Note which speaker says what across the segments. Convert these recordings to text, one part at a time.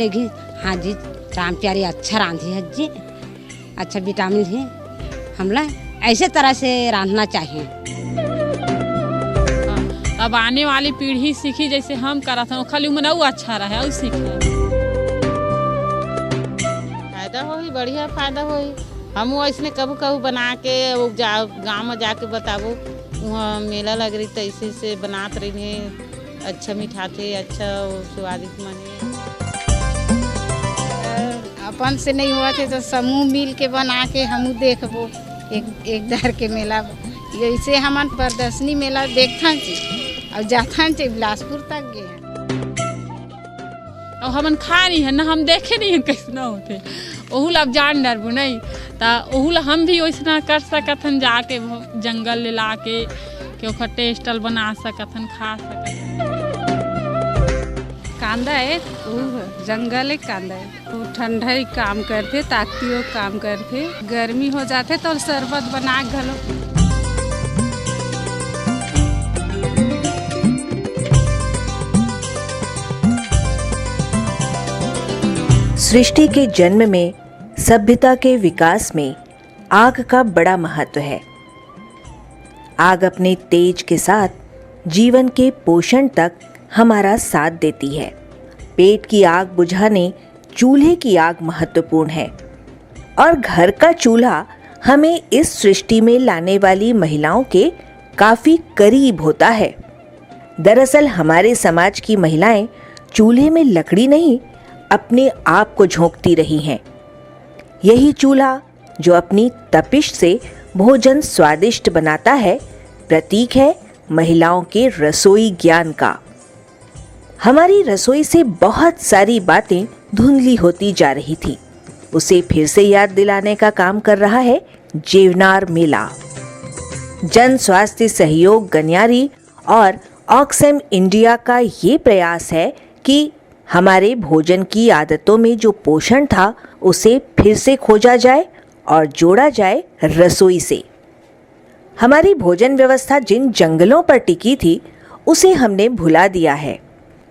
Speaker 1: बोलेगी हाँ जी राम प्यारी अच्छा रांधी है जी, अच्छा विटामिन है, हमला ऐसे तरह से रांधना चाहिए।
Speaker 2: अब आने वाली पीढ़ी सीखी जैसे हम करा था खाली मनाऊ अच्छा रहे और सीखे।
Speaker 3: फायदा होई, बढ़िया फायदा होई। हम ऐसने कबू कबू बना के गाँव में जाके बताबो वहाँ मेला लग रही तैसे से बनात रही है, अच्छा मीठा थे, अच्छा स्वादिष्ट मने।
Speaker 4: अपन से नहीं हुआ थे तो समूह मिल के बना के हम देखबो एक दर के मेला ऐसे हमन प्रदर्शनी मेला देखता जी और जाता थे बिलासपुर तक गए
Speaker 2: और हमन खा नहीं है ना, हम देखे नहीं है कैसे होते ओहुल अब जान डरबू नहीं तो ओहुल हम भी वैसा कर सकथन जाके जंगल ले ला के ओखर टेस्टल बना सकथन खा सकथन।
Speaker 5: कांदा है वो जंगल एक कांदा है, वो ठंडा ही काम करते ताकती काम करते, गर्मी हो जाते तो शरबत बना घलो।
Speaker 6: सृष्टि के जन्म में, सभ्यता के विकास में आग का बड़ा महत्व है। आग अपने तेज के साथ जीवन के पोषण तक हमारा साथ देती है। पेट की आग बुझाने चूल्हे की आग महत्वपूर्ण है और घर का चूल्हा हमें इस सृष्टि में लाने वाली महिलाओं के काफी करीब होता है। दरअसल हमारे समाज की महिलाएं चूल्हे में लकड़ी नहीं अपने आप को झोंकती रही हैं। यही चूल्हा जो अपनी तपिश से भोजन स्वादिष्ट बनाता है, प्रतीक है महिलाओं के रसोई ज्ञान का। हमारी रसोई से बहुत सारी बातें धुंधली होती जा रही थी, उसे फिर से याद दिलाने का काम कर रहा है जेवनार मेला। जन स्वास्थ्य सहयोग गनियारी और ऑक्सफैम इंडिया का ये प्रयास है कि हमारे भोजन की आदतों में जो पोषण था उसे फिर से खोजा जाए और जोड़ा जाए रसोई से। हमारी भोजन व्यवस्था जिन जंगलों पर टिकी थी उसे हमने भुला दिया है।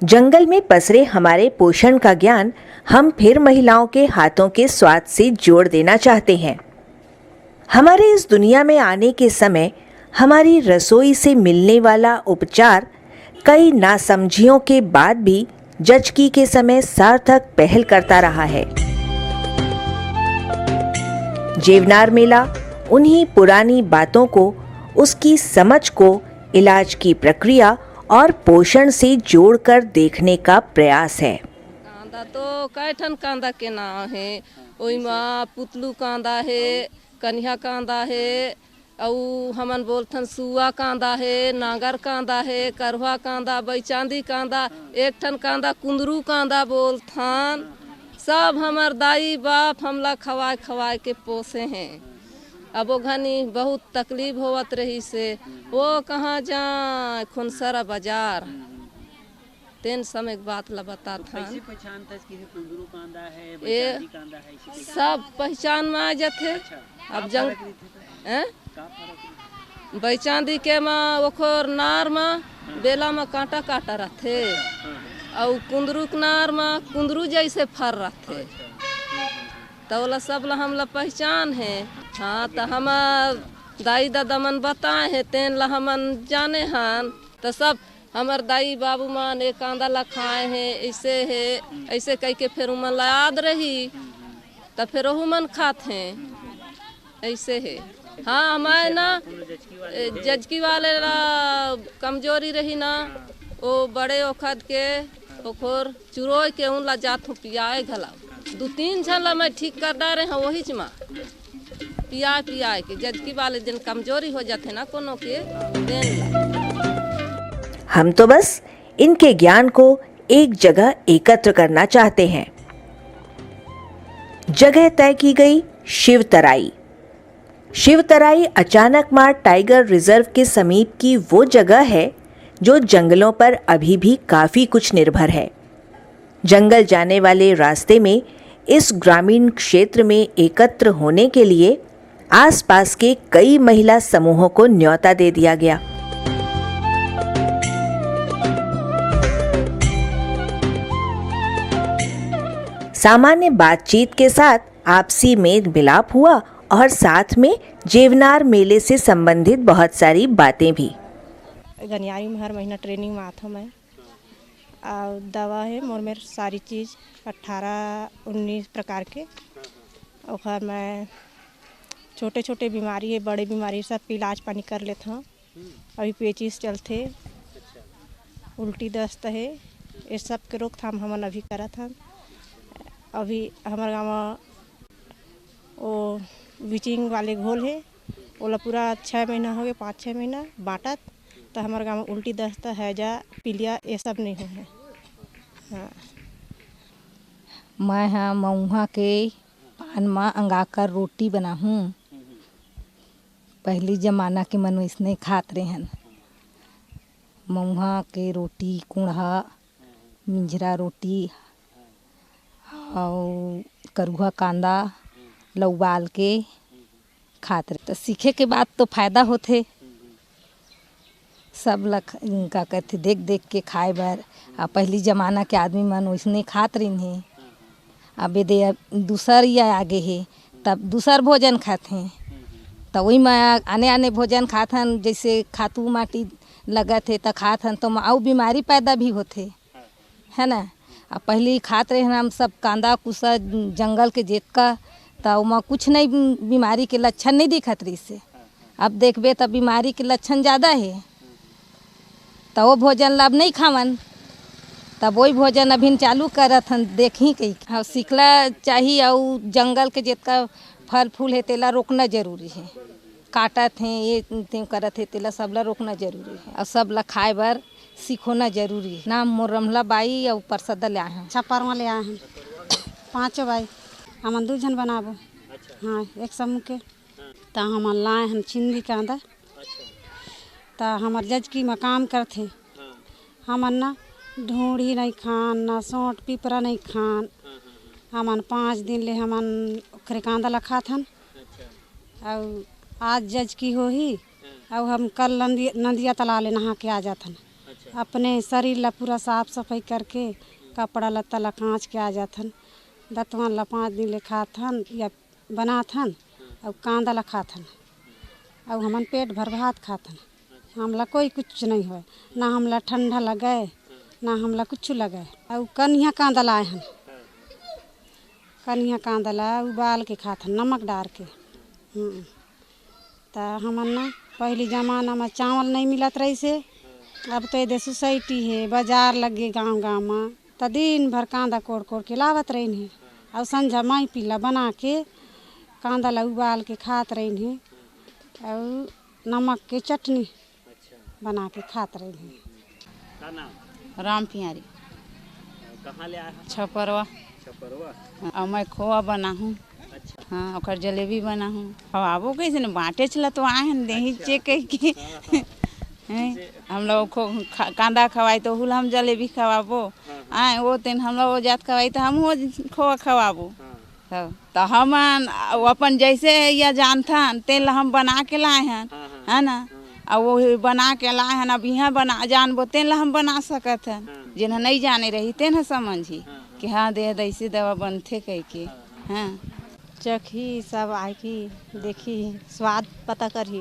Speaker 6: जंगल में पसरे हमारे पोषण का ज्ञान हम फिर महिलाओं के हाथों के स्वाद से जोड़ देना चाहते हैं। हमारे इस दुनिया में आने के समय हमारी रसोई से मिलने वाला उपचार कई नासमझियों के बाद भी जचकी के समय सार्थक पहल करता रहा है। जेवनार मेला उन्हीं पुरानी बातों को, उसकी समझ को, इलाज की प्रक्रिया और पोषण से जोड़कर देखने का प्रयास है।
Speaker 7: कांदा तो कैठन कांदा के नाम है, ओई माँ पुतलू कांदा है, कन्या कांदा है, और हमन बोलथन सुआ कांदा है, नागर कांदा है, करवा कांदा, बैचांदी कांदा, एक ठन कांदा कुंदरू कांदा बोलथन। सब हमार दाई बाप हमला खवाए खवाए के पोसे हैं। अब वो घनी बहुत तकलीफ होवत रही से वो कहाँ जाए खुनसरा बाजार तेन समय बात ला बता था। ये सब पहचान में आ जाते। अब जंग बैचांदी के माँ ओखर नार में बेला में कांटा काटा रहते और कुंदरू के नार में कुंदरू जैसे फर रहते, तो वाला सब ला हमला पहचान है। हाँ तो हम दाई दादा मन बताए हैं तेन ला हमन जाने हन, तो सब हमार दाई बाबू मान एक कांदा ला खाए हैं, ऐसे है ऐसे कह के फिर उमन ला याद रही तो फिर वह मन खाते हैं, ऐसे है। हाँ हमारे ना जजकी वाले ला कमजोरी रही ना, वो बड़े ओखद के ओखर चुरोय के उन ला जात हूँ पियाए घला 2-3 झन ला मैं ठीक कर डारे हैं वही मा पिया के जजकी वाले दिन कमजोरी हो जाते ना कोनो के देन ला।
Speaker 6: हम तो बस इनके ज्ञान को एक जगह एकत्र करना चाहते हैं। जगह तय की गई शिवतराई। शिवतराई अचानक मार टाइगर रिजर्व के समीप की वो जगह है जो जंगलों पर अभी भी काफी कुछ निर्भर है। जंगल जाने वाले रास्ते में इस ग्रामीण क्षेत्र में एकत्र होने के लिए आसपास के कई महिला समूहों को न्योता दे दिया गया। सामान्य बातचीत के साथ आपसी मेल मिलाप हुआ और साथ में जेवनार मेले से संबंधित बहुत सारी बातें भी।
Speaker 8: गनियारी में हर महीना ट्रेनिंग में आता हूँ मैं। और दवा है मोर में सारी चीज़ 18-19 प्रकार के। और मैं छोटे छोटे बीमारी है, बड़े बीमारी सब के इलाज पानी कर लेता हूँ। अभी पेचिस चलते, उल्टी दस्त है, ये सब के रोकथाम हमन अभी करत हन। अभी हमारे गाँव में वो ब्लीचिंग वाले घोल है, ओला पूरा 6 महीना हो गए, 5-6 महीना बाँटत, तो हमारे गाँव में उल्टी दस्त, हैजा, पीलिया ये सब नहीं हो है। हाँ।
Speaker 9: मैं हाँ मऊहा के पान में अंगाकर रोटी बनाहूँ। पहली जमाना के मन इसने खात रहे हन। मऊहा के रोटी, कुंढ़ा, मिंजरा रोटी और करुआ कांदा लउबाल के खात रहे। तो सीखे के बाद तो फायदा होते, सब लग का कहते देख देख के खाए बर। पहली जमाना के आदमी मन वैसने खात रही। अब दे दूसर या आगे है तब दूसर भोजन खाते हैं, तो वही में आने आने भोजन खात हन। जैसे खातू माटी लगत है तो खात हन, तो और बीमारी पैदा भी होते है ना। अब पहले खात रहे हम सब कांदा कुसा जंगल के जेत का, तो वहाँ कुछ नहीं बीमारी के लक्षण नहीं दिखत रही से। अब देखबे तब बीमारी के लक्षण ज़्यादा है, तो वो भोजन लाभ नहीं खावन, तब वही भोजन अभी चालू करत हन। देखी कहीं हाँ सीखला चाहिए। और जंगल के जितना फल फूल है तेला रोकना जरूरी है। काटत हैं ये त्यों करत है तेला सबला रोकना जरूरी है। और सबला खाए बर सीखोना जरूरी है। नाम मोर रमला बाई और परसदा ले आए हैं,
Speaker 1: छप्पर में ले आए हैं 5 भाई। हम 2 जन बनाबो। हाँ एक समूह के तो हम लाए हैं छिंदी कांदा। तो हमार जज की में काम करते हमन ना ढूंढी नहीं खान, ना सोंठ पिपरा नहीं खान। हमन 5 दिन ले हमन ओखरे कांदा ला खात हन। और आज जज की हो ही और हम कल नदिया तालाब ले नहा के आ जात हन। अपने शरीर ला पूरा साफ सफाई करके कपड़ा लत्ता ला काँच के आ जात हन। दतवन ला 5 दिन ले खात हन या बनात हन और कांदा ला खात हन। और हमन पेट भर भात खात हन। हमला कोई कुछ नहीं हो, ना हमला ठंडा लगे ना हमला कुछ लगे। और कन्हिया कांदा लाए हन, कन्हिया कांदा ला उबाल के खात हन नमक डाल के। तो हमन ना पहली जमाना में चावल नहीं मिलत रही से। अब तो ये सोसाइटी है, बाजार लगे गांव गांव में, तो दिन भर कांदा कोड़ कोड़ के लावत रही है। और संझा माई पीला बना के कांदा ला उबाल के खात रही है। और नमक के चटनी बना के खात रही है।
Speaker 4: राम पियारी।
Speaker 10: कहाँ ले आए?
Speaker 4: छपरवा। और मैं खोआ बना हूँ। हाँ और जलेबी बना हूँ। खवाबो कैसे न बाँटे चला तो आए हैं दही चेक के हम लोग को कांदा खवाई तो हुल हम जलेबी खवाबो। आए वो दिन हम लोग जात खवाई तो हम वो खोआ खवाबो। तो हम अपन जैसे या जानता तेल हम बना के लाए हैं, है ना। और वो बना के लाए हैं। अब यहाँ बना जानबो तेल हम बना सकत हैं। जिन्हें नहीं जाने रही तेन समझी कि हाँ दे ऐसे दवा बनते कह के। हाँ
Speaker 8: चखी सब आए की देखी स्वाद पता करी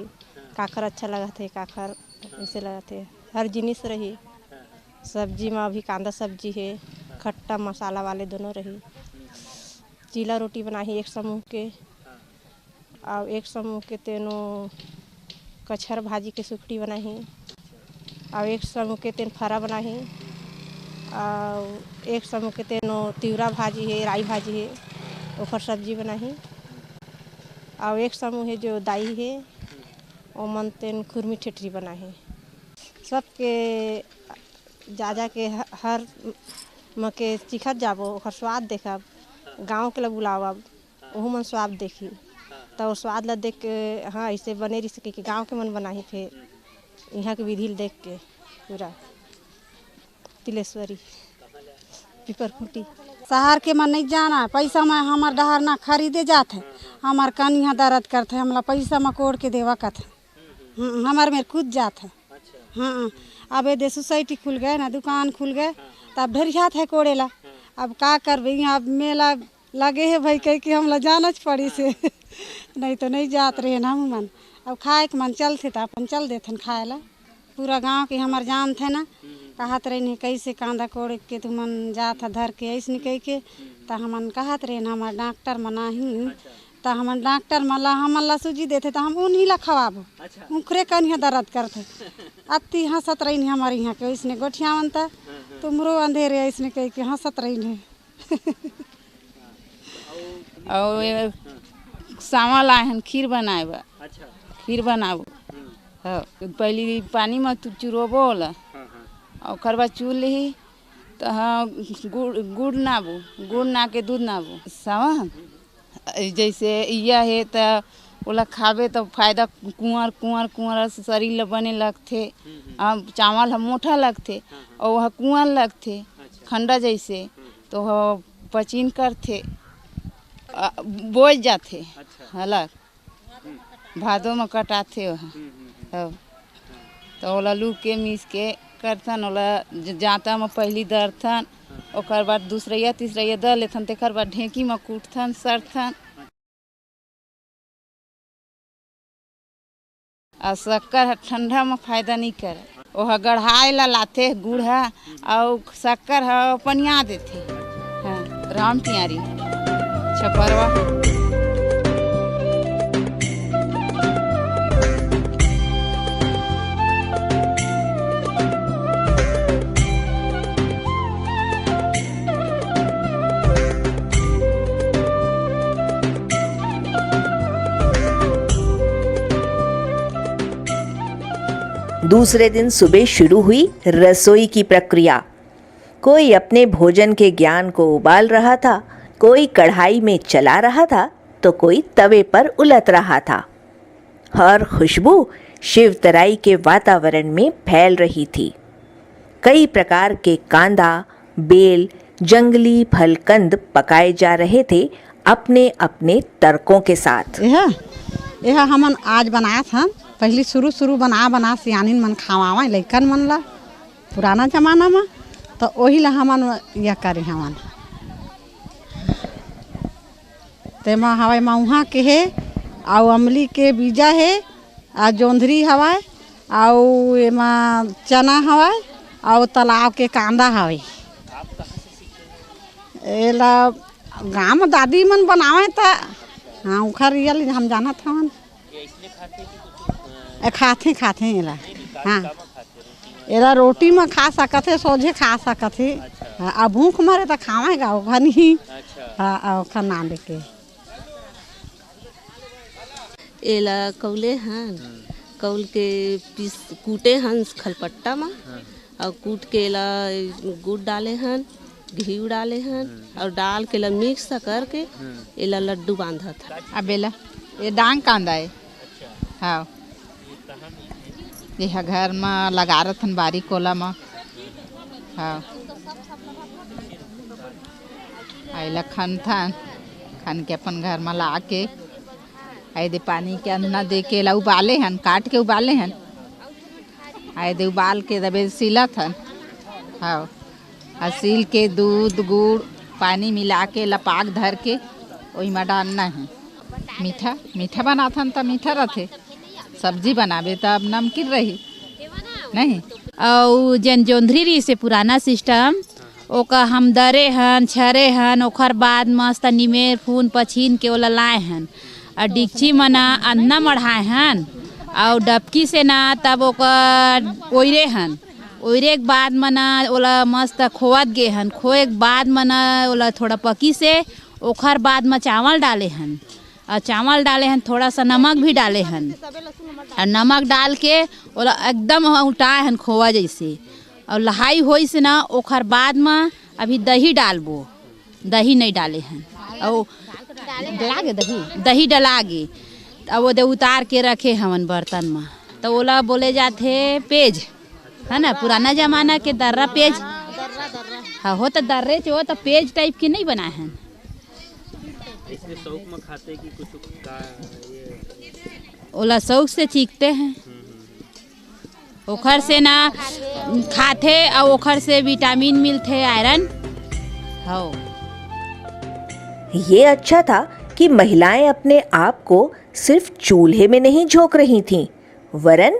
Speaker 8: काकर अच्छा लगा थे, काकर ऐसे लगा थे। हर जिनिस रही। सब्जी में अभी कांदा सब्जी है, खट्टा मसाला वाले दोनों रही। चीला रोटी बनाई एक समूह के। और एक समूह के तेनो कछर भाजी के सुखड़ी बनाई। और एक समूह के तेन फरा बनाई। और एक समूह के तेनो तिवरा भाजी है, राई भाजी है, ओखर सब्जी बनाही। और एक समूह है जो दाई है वो मन तेन खुरमी ठेठरी बनाही। सबके जा के हर मके चिखत जाबो, ओखर स्वाद देखब, गाँव के लोग बुलावब, वहू मन स्वाद देखी। तो स्वाद ला देख के हाँ ऐसे बने रही सके कि गाँव के मन बनाही। फिर यहाँ के विधि देख के पूरा तिलेश्वरी पीपर खूटी
Speaker 1: शहर के मन नहीं जाना। पैसा में हमार डहर ना खरीदे जात है। हमार कन्हिया दर्द करते है, हमला पैसा में कोड़ के देवा कत है। हमार मेरे खुद जात है। हाँ अब ये सोसाइटी खुल गए ना, दुकान खुल गए, तब ढेरियात है कोड़ेला। अब का करबे, यहाँ मेला लगे है भाई कह के हमला जाना पड़ी से नहीं तो नहीं जात रहे ना हम मन। अब खाए के मन चलते तो अपन चल देथन खाए ला। पूरा गांव के हमार जान थे ना, कहत रहे कैसे कांदा कोड़ के तुम मन जात धर के ऐसे कह के, तो हमन कहत रहे हमार डॉक्टर मना ही, तो हमन डॉक्टर मला हमन ला सूजी देते तो हम उन्हीं ला खवाबो। उखरे कन्या दर्द करते अति हंसत रही हमारे यहाँ के ऐसने गोठियावन था तुमरो अंधेरे ऐसने कह के हंसत रही
Speaker 3: और सामा लाए हन खीर बनाए बा।
Speaker 10: अच्छा
Speaker 3: खीर बनाबो। हाँ पहले पानी में चुरोबो होला और ओकर बाद चूर ली तो हाँ गुड़ नाबो, गुड़ ना के दूध नाबो। सामा जैसे यह है तो ओला खाबे तो फायदा कुंवर कुंवर कुंवर शरीर ला बने लगते। चावल हम मोटा लगते और वह कुंवर लगते खंडा जैसे, तो वह पचीन करते बोझ जाते हलक भादों में कटाते वहाँ। तो ओला लू के मीस के करथन, ओला जाता में पहली दरथन, ओकर बाद दूसरैया तीसरैया दर लेथन, तेकर बाद ढेंकी में कूटथन सरथन। और शक्कर ठंडा में फायदा नहीं करे, वह गढ़ाए ला लाते गुड़ा और शक्कर है पनिया देते। हाँ राम तियारी छपरवा।
Speaker 6: दूसरे दिन सुबह शुरू हुई रसोई की प्रक्रिया। कोई अपने भोजन के ज्ञान को उबाल रहा था, कोई कढ़ाई में चला रहा था, तो कोई तवे पर उलट रहा था। और खुशबू शिवतराई के वातावरण में फैल रही थी। कई प्रकार के कांदा, बेल, जंगली फलकंद पकाए जा रहे थे अपने अपने तर्कों के साथ।
Speaker 1: यह हमन आज बनाया था, पहले शुरू बना सियानिन मन खावा लैकन मन ला पुराना जमाना में, तो वही ला हमन यह करे हमन। तेमा हवाई मऊहा के है और अमली के बीजा है और जोंधरी हवाई और एमा चना हवाई और तालाब के कांदा हवाई। एला गाँव में दादी मन बनावे था। हाँ उखर रियल हम जाना था मन खाते एला। हाँ एला रोटी में खा सकते, सोझे खा सकते। आ भूख मरे तो खावेगा ओखर नहीं। हाँ ओखर नाम के
Speaker 11: एला कौले हन, कौल के पीस कूटे हन खलपट्टा में और कूट के एला गुड़ डाले हन, घी डाले हन और डाल के ला मिक्स करके एला लड्डू बांधा था।
Speaker 3: अब एला ये डांग कांदा है। हाँ यह घर में लगा रथन बारी कोला में। हाँ आइला खन के अपन घर में ला के आए दे पानी के अन्ना दे के ला उबाले हन, काट के उबाले हन। आए दे उबाल के दबे सिलत हन। हाँ सील के दूध गुड़ पानी मिला के लपाक धर के वही में डालना है। मीठा मीठा बनाथन तो मीठा रहते, सब्जी बनाबे तो अब नमकीन रही नहीं।
Speaker 12: और जन जोंधरी रही से पुराना सिस्टम ओका हम दरे हन छरे हन, ओकर बाद मस्त निमेर फून पछीन के ओला लाए हन और डिक्ची मना अन्ना मढ़ाए हन और डबकी से ना तब ओकर ओइरे हन। ओइरे के बाद मना ओला मस्त खोवत गे हन, खोए के बाद मना ओला थोड़ा पकी से ओकर बाद में चावल डाले हन और चावल डाले हन, थोड़ा सा नमक भी डाले हन और नमक डाल के ओला एकदम उठाए हन खोवा जैसे और लहाई होई से ना ओकर बाद में अभी दही डालबो, दही नहीं डाले हन और डलागे दही डलागे अब वो दे उतार के रखे हमन बर्तन में। तो ओला बोले जाते पेज है ना, पुराना जमाना के दर्रा पेज। हाँ हो तो दर्रे चो तो पेज टाइप के नहीं बनाए हैं।
Speaker 10: इसमें शौक में खाते कि कुछ का ये
Speaker 12: ओला शौक से चीखते हैं, ओखर से ना खाते और ओखर से विटामिन मिलते आयरन हो।
Speaker 6: ये अच्छा था कि महिलाएं अपने आप को सिर्फ चूल्हे में नहीं झोंक रही थीं, वरन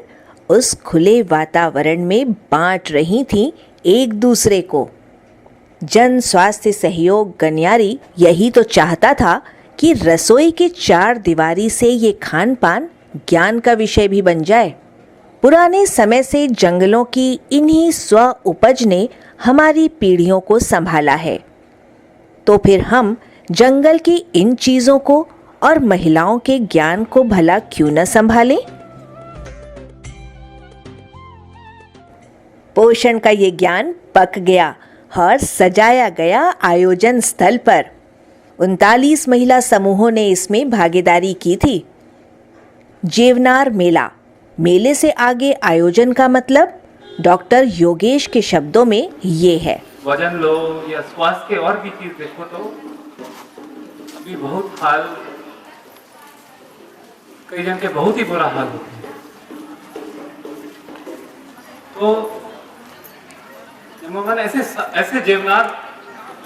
Speaker 6: उस खुले वातावरण में बांट रही थीं एक दूसरे को। जन स्वास्थ्य सहयोग गनियारी यही तो चाहता था कि रसोई के 4 दीवारी से ये खान पान ज्ञान का विषय भी बन जाए। पुराने समय से जंगलों की इन्हीं स्व उपज ने हमारी पीढ़ियों को संभाला है, तो फिर हम जंगल की इन चीजों को और महिलाओं के ज्ञान को भला क्यों न संभालें? पोषण का ये ज्ञान पक गया और सजाया गया आयोजन स्थल पर। 39 महिला समूहों ने इसमें भागीदारी की थी। जेवनार मेला, मेले से आगे आयोजन का मतलब डॉक्टर योगेश के शब्दों में ये है।
Speaker 13: वजन लो या स्वास्थ्य के और भी चीज देखो तो अभी बहुत हाल, कई जन के बहुत ही बुरा हाल होते हैं। तो मगन ऐसे जेवनार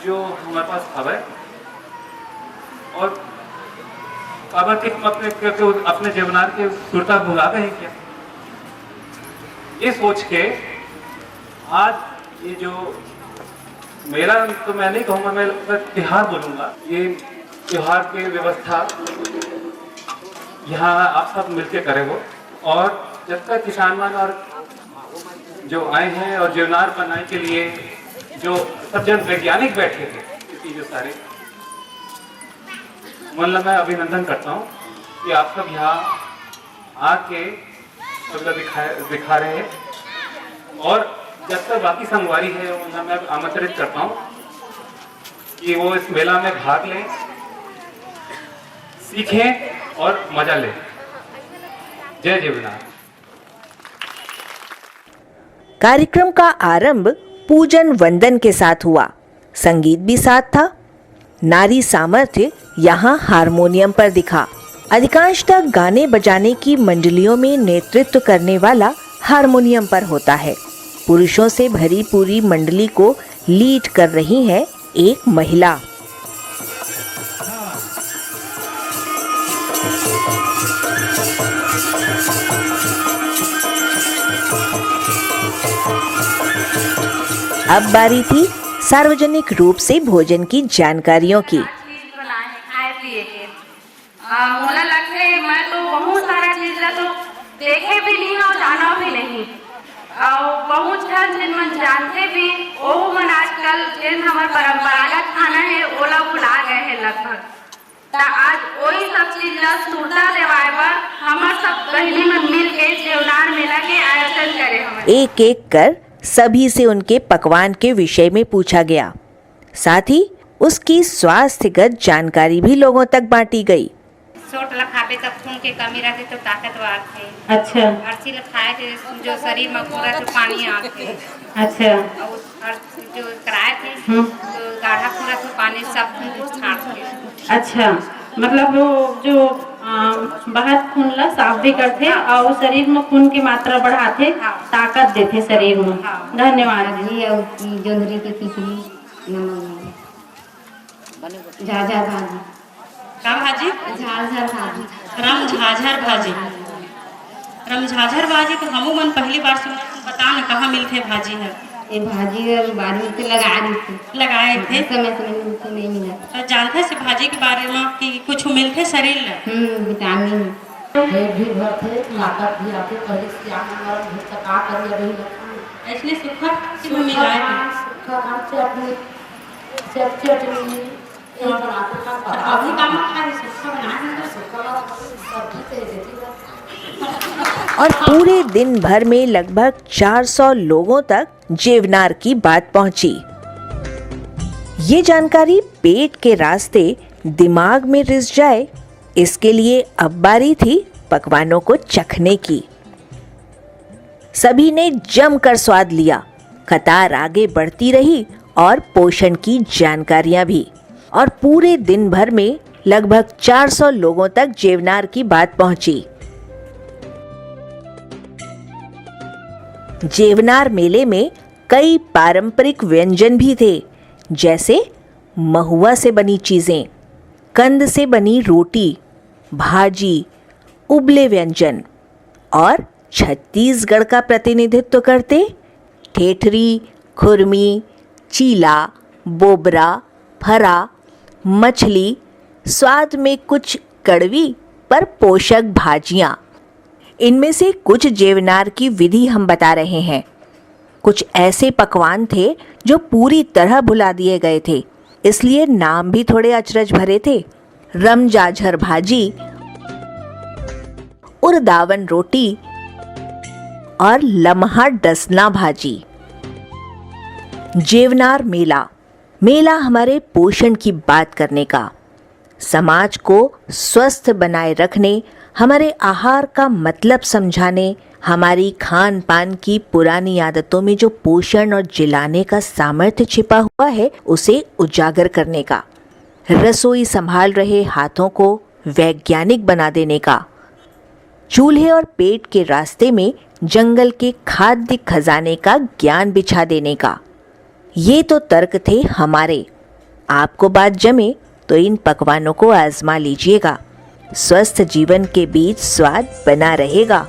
Speaker 13: जो हमारे पास खबर और काबा के अपने जेवनार के सुरता भुला गए क्या, ये सोच के आज ये जो मेला, तो मैं नहीं कहूँगा, मैं त्योहार बोलूँगा, ये त्योहार की व्यवस्था यहाँ आप सब मिलके करें वो। और जब तक किसान मान और जो आए हैं और जेवनार बनाने के लिए जो सब जन वैज्ञानिक बैठे थे, इसी जो सारे, मतलब मैं अभिनंदन करता हूँ कि आप सब यहाँ आके दिखा रहे हैं। और जब तक बाकी संगवारी है उन्हें मैं आमंत्रित करता हूँ कि वो इस मेला में भाग लें, सीखें और मजा लें। जय जेवनार।
Speaker 6: कार्यक्रम का आरंभ पूजन वंदन के साथ हुआ। संगीत भी साथ था। नारी सामर्थ्य यहाँ हारमोनियम पर दिखा। अधिकांशतः गाने बजाने की मंडलियों में नेतृत्व करने वाला हारमोनियम पर होता है। पुरुषों से भरी पूरी मंडली को लीड कर रही है एक महिला। अब बारी थी सार्वजनिक रूप से भोजन की जानकारियों की।
Speaker 14: मोला लगते मैं तो बहुत सारा चीज तो देखे भी नहीं और जाना भी नहीं, और बहुत जिन मन जानते भी वो मन आजकल जिन हमारे परंपरागत खाना है ओला भुला गए हैं लगभग। आज वही सब चीज सुरता देवाए पर हमारे सब बहनी मन मिल के जेवनार मेला के आयोजन करे। हम
Speaker 6: एक एक कर सभी से उनके पकवान के विषय में पूछा गया, साथ ही उसकी स्वास्थ्यगत जानकारी भी लोगों तक बांटी गई।
Speaker 14: सोट ला खाबे तब खून के कमी रहते तो ताकतवर थे। अच्छा। हर चीज खाए थे जो शरीर में पूरा जो पानी आते। अच्छा। और हर जो कराए थे तो गाढ़ा पूरा तो पानी सब खून को छांटते। अच्छा, मतलब वो जो बाहर खून ला साफ भी करते और शरीर में खून की मात्रा बढ़ाते, ताकत देते शरीर में। धन्यवाद जी। और जोंधरी की खिचड़ी, झाझा भाजी, का भाजी? झाझर भाजी, रमझाझर भाजी। रमझाझर भाजी तो हमू मन पहली बार सुना। बता न कहाँ मिलते भाजी है? ये भाजी बाड़ी पे लगाए थे समय मिलते नहीं मिला। तो जानते से भाजी के बारे में कि कुछ मिलते शरीर में? विटामिन भी भरते, ताकत भी आते। पहले से का कर अभी इसलिए सूखा से मिलाए थे। सूखा काम से अपने चटनी अभी काम खा सूखा बनाए सब्जी से देती।
Speaker 6: और पूरे दिन भर में लगभग 400 लोगों तक जेवनार की बात पहुंची। ये जानकारी पेट के रास्ते दिमाग में रिस जाए, इसके लिए अब बारी थी पकवानों को चखने की। सभी ने जमकर स्वाद लिया। कतार आगे बढ़ती रही और पोषण की जानकारियां भी। और पूरे दिन भर में लगभग 400 लोगों तक जेवनार की बात पहुंची। जेवनार मेले में कई पारंपरिक व्यंजन भी थे, जैसे महुआ से बनी चीज़ें, कंद से बनी रोटी, भाजी, उबले व्यंजन और छत्तीसगढ़ का प्रतिनिधित्व करते ठेठरी, खुरमी, चीला, बोबरा, फरा, मछली, स्वाद में कुछ कड़वी पर पोषक भाजियाँ। इनमें से कुछ जेवनार की विधि हम बता रहे हैं। कुछ ऐसे पकवान थे जो पूरी तरह भुला दिए गए थे, इसलिए नाम भी थोड़े अचरज भरे थे। रमझाझर भाजी, उरदावन रोटी और लम्हा डसना भाजी। जेवनार मेला, मेला हमारे पोषण की बात करने का, समाज को स्वस्थ बनाए रखने, हमारे आहार का मतलब समझाने, हमारी खान पान की पुरानी आदतों में जो पोषण और जिलाने का सामर्थ्य छिपा हुआ है उसे उजागर करने का, रसोई संभाल रहे हाथों को वैज्ञानिक बना देने का, चूल्हे और पेट के रास्ते में जंगल के खाद्य खजाने का ज्ञान बिछा देने का। ये तो तर्क थे हमारे। आपको बात जमे तो इन पकवानों को आजमा लीजिएगा। स्वस्थ जीवन के बीच स्वाद बना रहेगा।